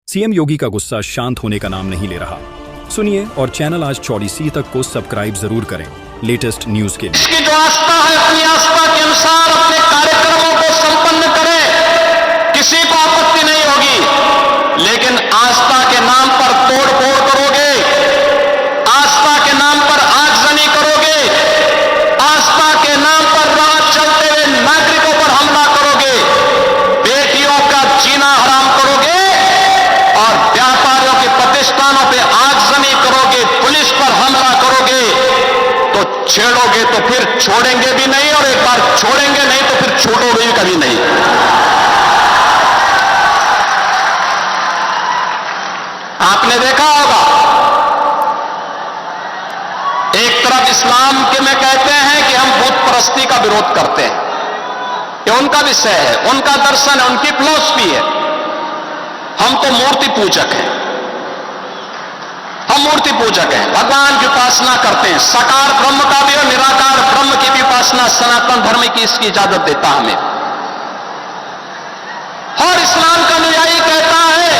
CM योगी का गुस्सा शांत होने का नाम नहीं ले रहा। सुनिए और चैनल आज चौड़ी सी तक को सब्सक्राइब जरूर करें लेटेस्ट न्यूज के लिए। इसकी जो आस्था है अपनी आस्था के अनुसार अपने कार्यक्रमों को संपन्न करें, किसी को आपत्ति नहीं होगी। लेकिन आस्था के नाम पर तोड़फोड़ करोगे, आस्था के नाम पर आगजनी करोगे, आस्था के नाम पर राह चलते हुए नागरिकों पर हमला करोगे, बेटियों का जीना हराम करोगे और व्यापारियों के प्रतिष्ठानों पर आगजनी करोगे, पुलिस पर हमला करोगे, तो छेड़ोगे तो फिर छोड़ेंगे भी नहीं, और एक बार छोड़ेंगे नहीं तो फिर छोड़ोगे भी कभी नहीं। आपने देखा होगा, एक तरफ इस्लाम के में कहते हैं कि हम बुत परस्ती का विरोध करते हैं, ये उनका विषय है, उनका दर्शन है, उनकी फिलॉसफी है। हम तो मूर्ति पूजक हैं, हम मूर्ति पूजक हैं, भगवान की उपासना करते हैं। साकार ब्रह्म का भी और निराकार ब्रह्म की भी उपासना सनातन धर्म की इसकी इजाजत देता हमें। और इस्लाम का अनुयायी कहता है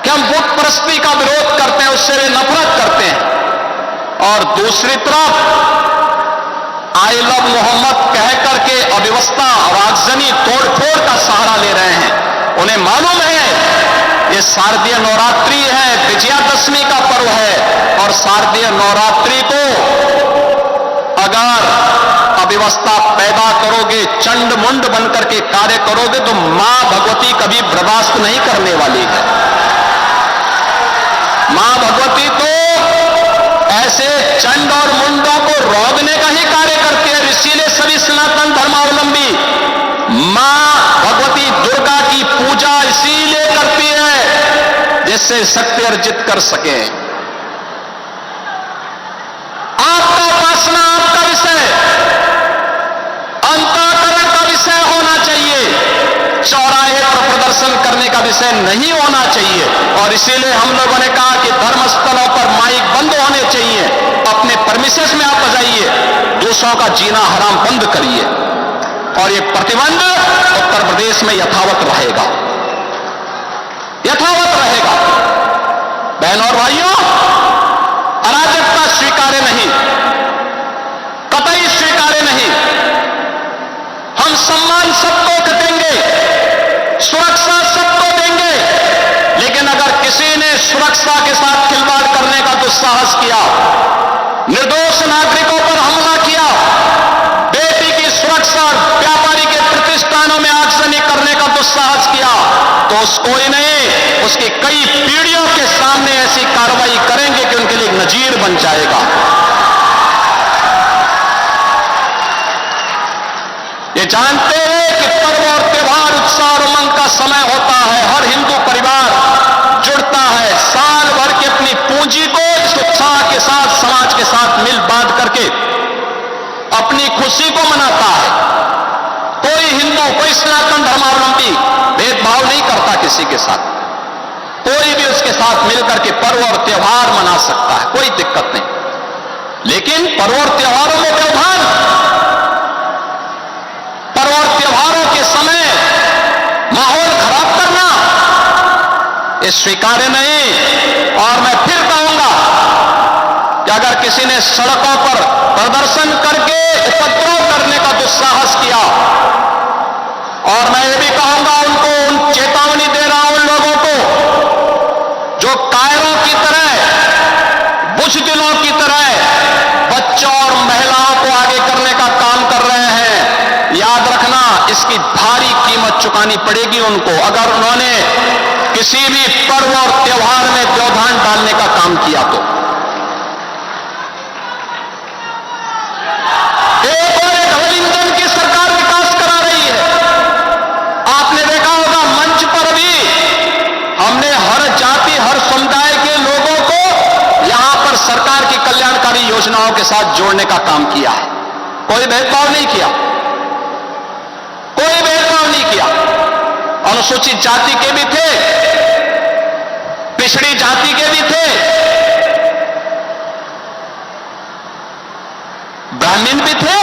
कि हम बुत परस्ती का विरोध करते हैं, उससे वे नफरत करते हैं। और दूसरी तरफ आई लव मोहम्मद कह करके अव्यवस्था और आगजनी तोड़फोड़ का सहारा ले रहे हैं। उन्हें मालूम है ये शारदीय नवरात्रि है, विजयादशमी का पर्व है, और शारदीय नवरात्रि को अगर अव्यवस्था पैदा करोगे, चंड मुंड बनकर के कार्य करोगे, तो मां भगवती कभी बर्दाश्त नहीं करने वाली है। मां भगवती तो ऐसे चंड और मुंडों को रोकने का ही कार्य करती है। इसीलिए सभी सनातन धर्मावलंबी मां भगवती दुर्गा की पूजा इसीलिए करती है जिससे शक्ति अर्जित कर सके। आपका उपासना आपका विषय, अंतःकरण का विषय होना चाहिए, चौराहे पर प्रदर्शन करने का विषय नहीं होना चाहिए। और इसीलिए हम लोगों ने कहा कि धर्मस्थलों पर माइक बंद होने चाहिए, अपने परमिशंस में आप बजाइए, दूसरों का जीना हराम बंद करिए। और ये प्रतिबंध उत्तर प्रदेश में यथावत रहेगा, यथावत रहेगा। बहनों और भाइयों, अराजकता स्वीकार्य नहीं, कतई स्वीकार्य नहीं। हम सम्मान सबको देंगे, सुरक्षा सबको देंगे, लेकिन अगर किसी ने सुरक्षा के साथ खिलवाड़ करने का दुस्साहस किया, निर्दोष नागरिकों पर हमला किया, बेटी की सुरक्षा, व्यापारी के प्रतिष्ठानों में आगजनी करने का दुस्साहस किया, तो उसको ही नहीं, उसकी कई पीढ़ियों के सामने ऐसी कार्रवाई करेंगे कि उनके लिए नजीर बन जाएगा। ये जानते हैं कि पर्व और त्योहार, उत्साह और उमंग का समय होता है। हर हिंदू परिवार जुड़ता है, साल भर की अपनी पूंजी को इस उत्साह के साथ, समाज के साथ मिल बांट करके अपनी खुशी को मनाता है। कोई हिंदू, कोई सनातन धर्मावलंबी भेदभाव नहीं करता किसी के साथ, कोई भी उसके साथ मिलकर के पर्व और त्योहार मना सकता है, कोई दिक्कत नहीं। लेकिन पर्व और त्योहारों में व्यवधान, पर्व और त्योहारों के समय माहौल खराब करना, ये स्वीकार्य नहीं। और मैं फिर कहूंगा कि अगर किसी ने सड़कों पर प्रदर्शन करके उपद्रव करने का दुस्साहस किया, और मैं ये भी कहूंगा उनको, चेतावनी दे रहा हूं उन लोगों को जो कायरों की तरह, बुज़दिलों की तरह बच्चों और महिलाओं को आगे करने का काम कर रहे हैं, याद रखना इसकी भारी कीमत चुकानी पड़ेगी उनको, अगर उन्होंने किसी भी पर्व और त्योहार में व्यवधान डालने का काम किया तो। एक और एक हल इंजन की सरकार विकास करा रही है। आपने देखा होगा मंच पर भी हमने हर जाति, हर समुदाय के लोगों को यहां पर सरकार की कल्याणकारी योजनाओं के साथ जोड़ने का काम किया है। कोई भेदभाव नहीं किया, कोई भेदभाव नहीं किया। अनुसूचित जाति के भी थे, पिछड़ी जाति के भी थे, ब्राह्मण भी थे,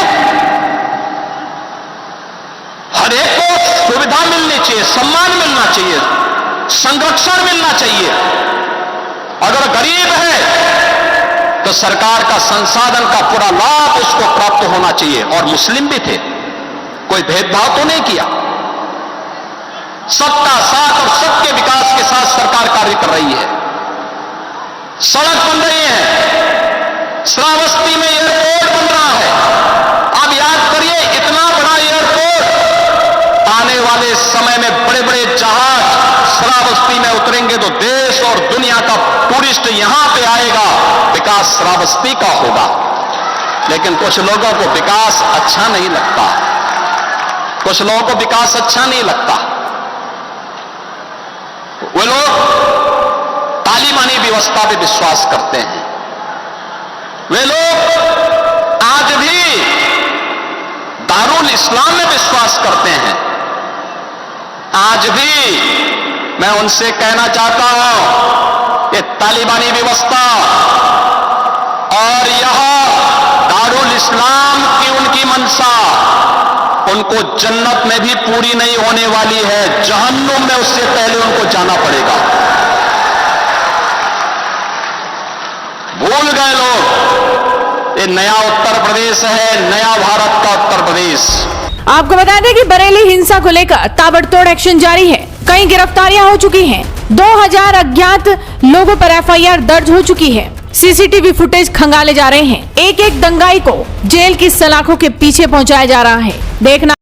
हर एक को सुविधा मिलनी चाहिए, सम्मान मिलना चाहिए, संरक्षण मिलना चाहिए। अगर गरीब है तो सरकार का संसाधन का पूरा लाभ उसको प्राप्त होना चाहिए। और मुस्लिम भी थे, कोई भेदभाव तो नहीं किया। सबका साथ और सबके विकास के साथ सरकार कार्य कर रही है। सड़क बन रही है, श्रावस्ती में एयरपोर्ट बन रहा है। आप याद करिए, इतना बड़ा एयरपोर्ट, आने वाले समय में बड़े बड़े जहाज श्रावस्ती में उतरेंगे तो देश और दुनिया का टूरिस्ट यहां पे आएगा। विकास श्रावस्ती का होगा। लेकिन कुछ लोगों को विकास अच्छा नहीं लगता, कुछ लोगों को विकास अच्छा नहीं लगता। वे लोग तालिबानी व्यवस्था पे विश्वास करते हैं। वे लोग आज भी दारुल इस्लाम में विश्वास करते हैं। आज भी मैं उनसे कहना चाहता हूं कि तालिबानी व्यवस्था और यह दारुल इस्लाम की उनकी मंशा उनको जन्नत में भी पूरी नहीं होने वाली है, जहन्नुम में उससे पहले उनको जाना पड़ेगा। भूल गए लोग, ये नया उत्तर प्रदेश है, नया भारत का उत्तर प्रदेश। आपको बता दें कि बरेली हिंसा को लेकर ताबड़तोड़ एक्शन जारी है। कई गिरफ्तारियां हो चुकी हैं। 2000 अज्ञात लोगों पर एफआईआर दर्ज हो चुकी है। सीसीटीवी फुटेज खंगाले जा रहे हैं। एक एक दंगाई को जेल की सलाखों के पीछे पहुंचाया जा रहा है। देखना